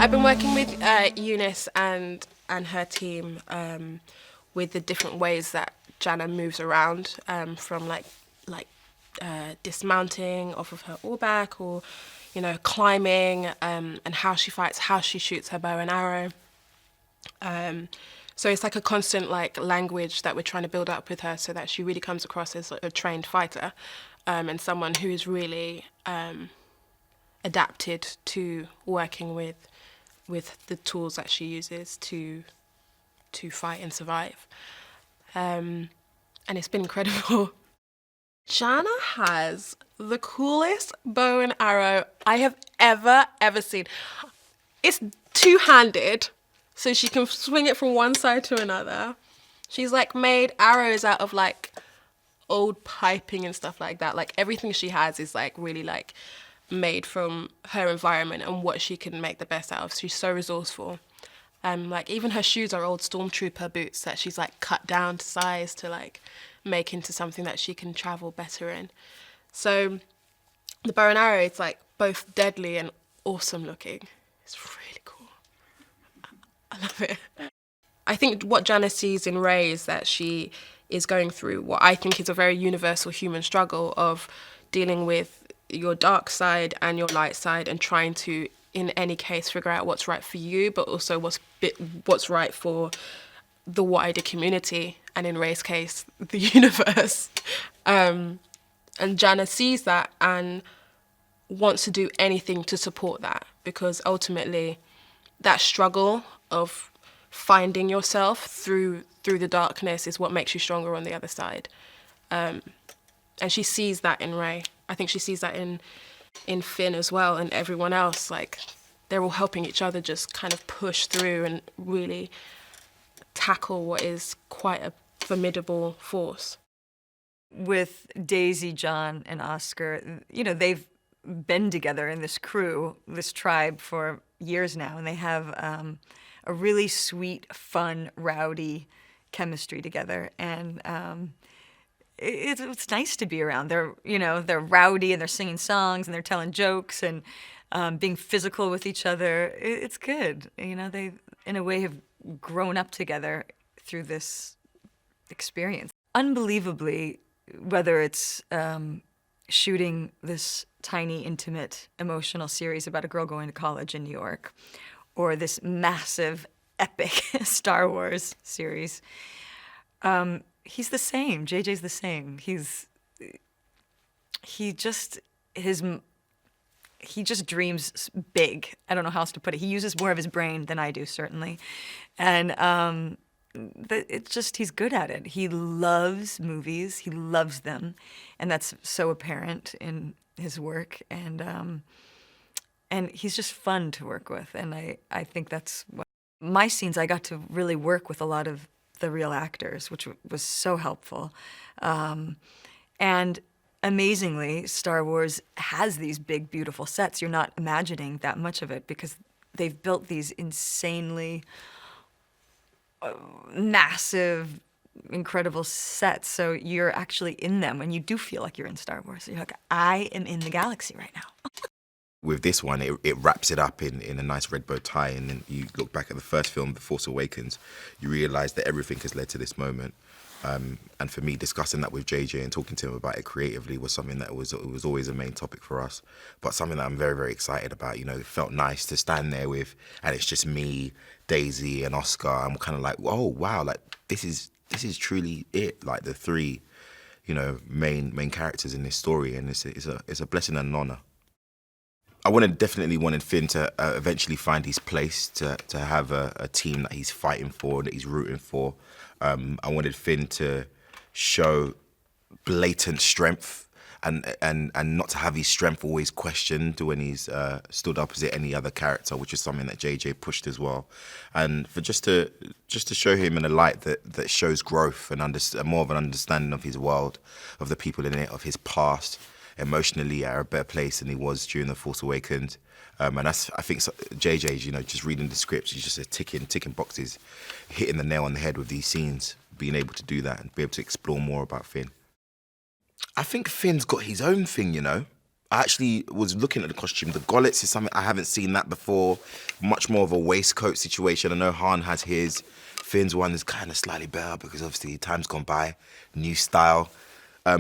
I've been working with Joonas and her team with the different ways that Jana moves around, from like dismounting off of her oarback, or climbing, and how she fights, how she shoots her bow and arrow. So it's like a constant like language that we're trying to build up with her, so that she really comes across as a trained fighter, and someone who is really adapted to working with the tools that she uses to fight and survive. And it's been incredible. Jana has the coolest bow and arrow I have ever seen. It's two-handed, so she can swing it from one side to another. She's like made arrows out of like old piping and stuff like that. Like everything she has is like really like made from her environment and what she can make the best out of. She's so resourceful. Like even her shoes are old stormtrooper boots that she's like cut down to size to like make into something that she can travel better in. So the bow and arrow, it's like both deadly and awesome looking. It's really cool. I love it. I think what Jana sees in Ray is that she is going through what I think is a very universal human struggle of dealing with your dark side and your light side, and trying to, in any case, figure out what's right for you, but also what's right for the wider community, and in Ray's case, the universe. And Jana sees that and wants to do anything to support that, because ultimately that struggle of finding yourself through the darkness is what makes you stronger on the other side. And she sees that in Ray. I think she sees that in Finn as well, and everyone else. Like, they're all helping each other just kind of push through and really tackle what is quite a formidable force. With Daisy, John, and Oscar, they've been together in this crew, this tribe, for years now, and they have a really sweet, fun, rowdy chemistry together, and it's nice to be around. They're rowdy and they're singing songs and they're telling jokes and being physical with each other. It's good. They, in a way, have grown up together through this experience. Unbelievably, whether it's shooting this tiny, intimate, emotional series about a girl going to college in New York, or this massive, epic Star Wars series, he's the same. JJ's the same. He just dreams big. I don't know how else to put it. He uses more of his brain than I do, certainly, and he's good at it. He loves movies. He loves them, and that's so apparent in his work. And he's just fun to work with. And I think that's what my scenes. I got to really work with a lot of the real actors, which was so helpful. And amazingly, Star Wars has these big, beautiful sets. You're not imagining that much of it because they've built these insanely massive, incredible sets. So you're actually in them, and you do feel like you're in Star Wars. You're like, I am in the galaxy right now. With this one, it wraps it up in a nice red bow tie, and then you look back at the first film, The Force Awakens, you realise that everything has led to this moment. And for me, discussing that with JJ and talking to him about it creatively was something that was always a main topic for us, but something that I'm very, very excited about. It felt nice to stand there with, and it's just me, Daisy, and Oscar. I'm kind of like, oh wow, like this is truly it, like the three, main characters in this story, and it's a blessing and an honour. I definitely wanted Finn to eventually find his place, to have a team that he's fighting for, that he's rooting for. I wanted Finn to show blatant strength and not to have his strength always questioned when he's stood opposite any other character, which is something that JJ pushed as well. And for just to show him in a light that shows growth and more of an understanding of his world, of the people in it, of his past, emotionally at a better place than he was during The Force Awakens. And that's, I think, JJ's, just reading the scripts, he's just ticking boxes, hitting the nail on the head with these scenes, being able to do that and be able to explore more about Finn. I think Finn's got his own thing, I actually was looking at the costume. The gollets is something I haven't seen that before. Much more of a waistcoat situation. I know Han has his. Finn's one is kind of slightly better because obviously time's gone by, new style.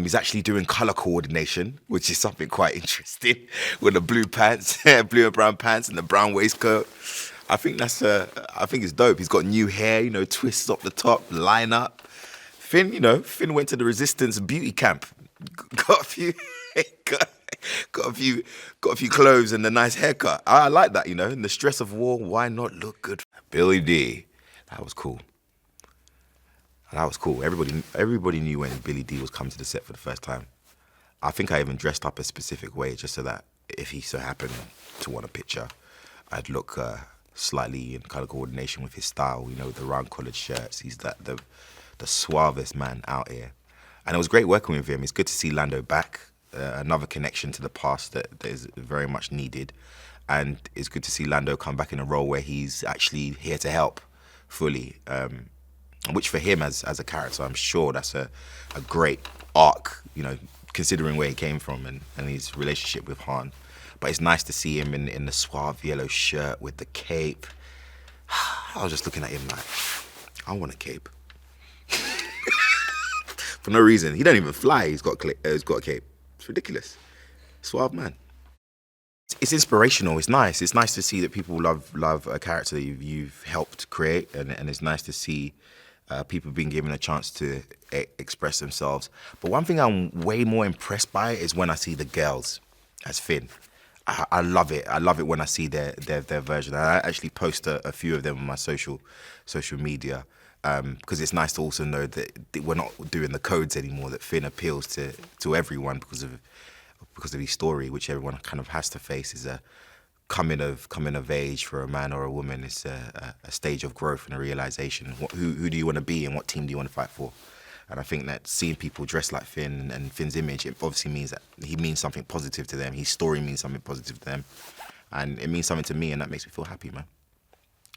He's actually doing color coordination, which is something quite interesting, with the blue pants, blue and brown pants, and the brown waistcoat. I think I think it's dope. He's got new hair, you know, twists up the top, line up. Finn, you know, Finn went to the Resistance beauty camp, got a few, got a few clothes and a nice haircut. I like that, you know. In the stress of war, why not look good? Billy D, that was cool. That was cool. Everybody knew when Billy D was coming to the set for the first time. I think I even dressed up a specific way just so that if he so happened to want a picture, I'd look slightly in color coordination with his style. You know, the round collared shirts. He's the suavest man out here, and it was great working with him. It's good to see Lando back. Another connection to the past that is very much needed, and it's good to see Lando come back in a role where he's actually here to help fully. Which for him as a character, I'm sure that's a great arc, you know, considering where he came from and his relationship with Han. But it's nice to see him in the suave yellow shirt with the cape. I was just looking at him like, I want a cape. For no reason. He don't even fly, he's got a cape. It's ridiculous. Suave man. It's inspirational. It's nice. It's nice to see that people love a character that you've helped create, and it's nice to see people being given a chance to express themselves. But one thing I'm way more impressed by is when I see the girls as Finn. I love it. I love it when I see their version. I actually post a few of them on my social media because it's nice to also know that we're not doing the codes anymore. That Finn appeals to everyone because of his story, which everyone kind of has to face. Is a coming of age for a man or a woman. It's a stage of growth and a realization. Who do you want to be and what team do you want to fight for? And I think that seeing people dressed like Finn and Finn's image, it obviously means that he means something positive to them. His story means something positive to them. And it means something to me, and that makes me feel happy, man.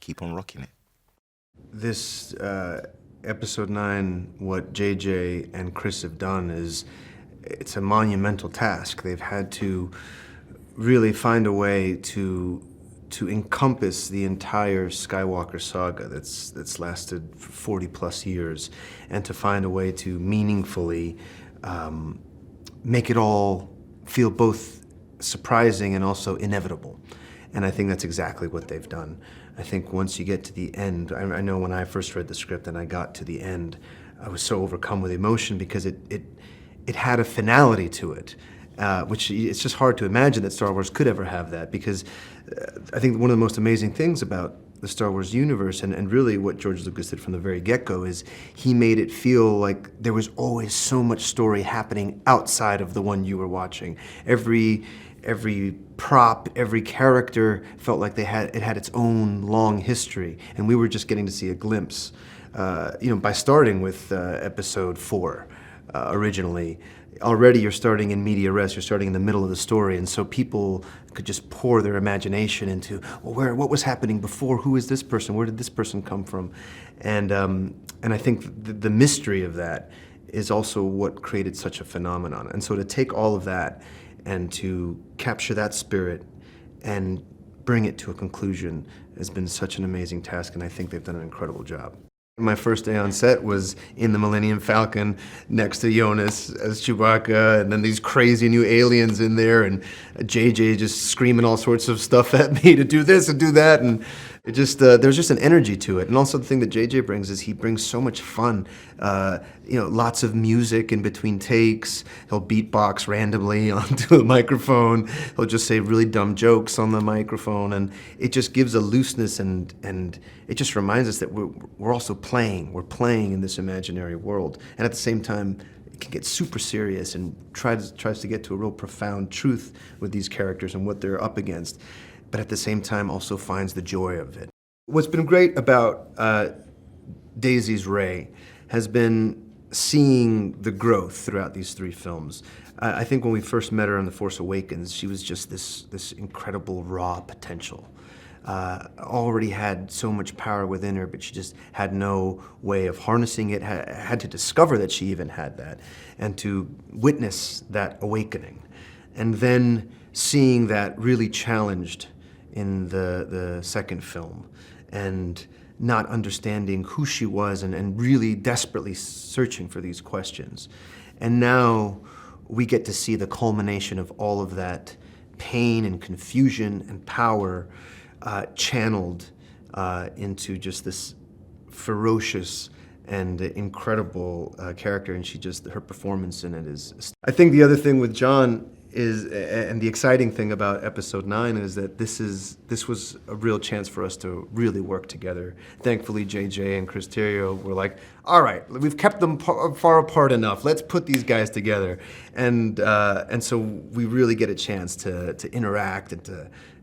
Keep on rocking it. This episode 9, what JJ and Chris have done it's a monumental task. They've had to really find a way to encompass the entire Skywalker saga that's lasted 40 plus years, and to find a way to meaningfully make it all feel both surprising and also inevitable. And I think that's exactly what they've done. I think once you get to the end, I know when I first read the script and I got to the end, I was so overcome with emotion because it had a finality to it. Which it's just hard to imagine that Star Wars could ever have that, because I think one of the most amazing things about the Star Wars universe, and really what George Lucas did from the very get-go, is he made it feel like there was always so much story happening outside of the one you were watching. Every prop, every character felt like it had its own long history, and we were just getting to see a glimpse. By starting with Episode 4 originally. Already you're starting in media res, you're starting in the middle of the story, and so people could just pour their imagination into, well, what was happening before? Who is this person? Where did this person come from? And I think the mystery of that is also what created such a phenomenon. And so to take all of that and to capture that spirit and bring it to a conclusion has been such an amazing task, and I think they've done an incredible job. My first day on set was in the Millennium Falcon next to Joonas as Chewbacca, and then these crazy new aliens in there, and JJ just screaming all sorts of stuff at me to do this and do that, and it just there's just an energy to it. And also the thing that JJ brings is he brings so much fun. Lots of music in between takes. He'll beatbox randomly onto a microphone. He'll just say really dumb jokes on the microphone, and it just gives a looseness, and it just reminds us that we're also playing. We're playing in this imaginary world, and at the same time, it can get super serious and tries to get to a real profound truth with these characters and what they're up against, but at the same time also finds the joy of it. What's been great about Daisy's Rey has been seeing the growth throughout these 3 films. I think when we first met her in The Force Awakens, she was just this incredible raw potential. Already had so much power within her, but she just had no way of harnessing it, had to discover that she even had that, and to witness that awakening. and then seeing that really challenged in the second film, and not understanding who she was, and really desperately searching for these questions. And now we get to see the culmination of all of that pain and confusion and power channeled into just this ferocious and incredible character, and her performance in it is. I think the other thing with John is, and the exciting thing about episode 9 is that this was a real chance for us to really work together. Thankfully, JJ and Chris Terrio were like, all right, we've kept them far apart enough. Let's put these guys together, and so we really get a chance to interact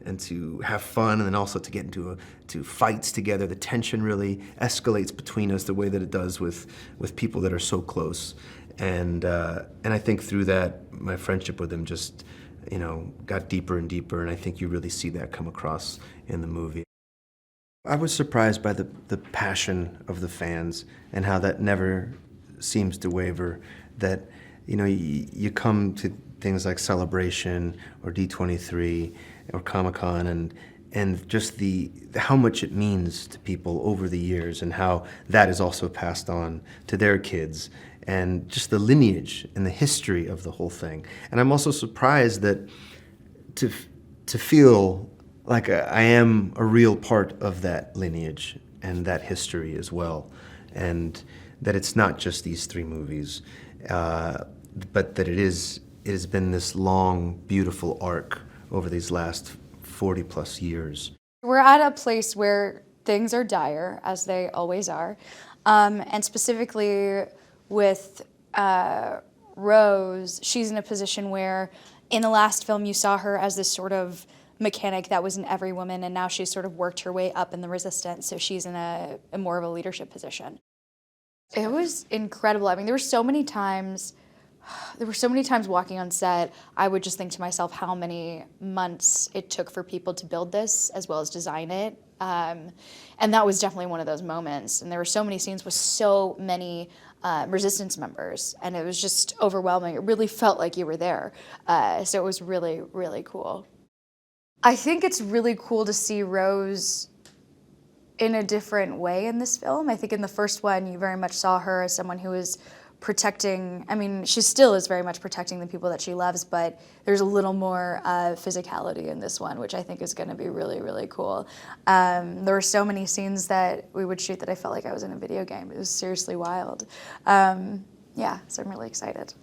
and to have fun, and then also to get into fights together. The tension really escalates between us the way that it does with people that are so close. And I think through that, my friendship with him just, got deeper and deeper, and I think you really see that come across in the movie. I was surprised by the passion of the fans and how that never seems to waver. That, you come to things like Celebration or D23 or Comic-Con, and just how much it means to people over the years, and how that is also passed on to their kids, and just the lineage and the history of the whole thing. And I'm also surprised that to feel like I am a real part of that lineage and that history as well, and that it's not just these 3 movies, but that it has been this long, beautiful arc over these last 40 plus years. We're at a place where things are dire, as they always are, and specifically with Rose, she's in a position where in the last film you saw her as this sort of mechanic that was in every woman, and now she's sort of worked her way up in the resistance, so she's in a more of a leadership position. It was incredible. I mean, there were so many times walking on set, I would just think to myself how many months it took for people to build this as well as design it. And that was definitely one of those moments. And there were so many scenes with so many resistance members, and it was just overwhelming. It really felt like you were there. So it was really, really cool. I think it's really cool to see Rose in a different way in this film. I think in the first one, you very much saw her as someone who was protecting, she still is very much protecting the people that she loves, but there's a little more physicality in this one, which I think is gonna be really, really cool. There were so many scenes that we would shoot that I felt like I was in a video game. It was seriously wild. Yeah, so I'm really excited.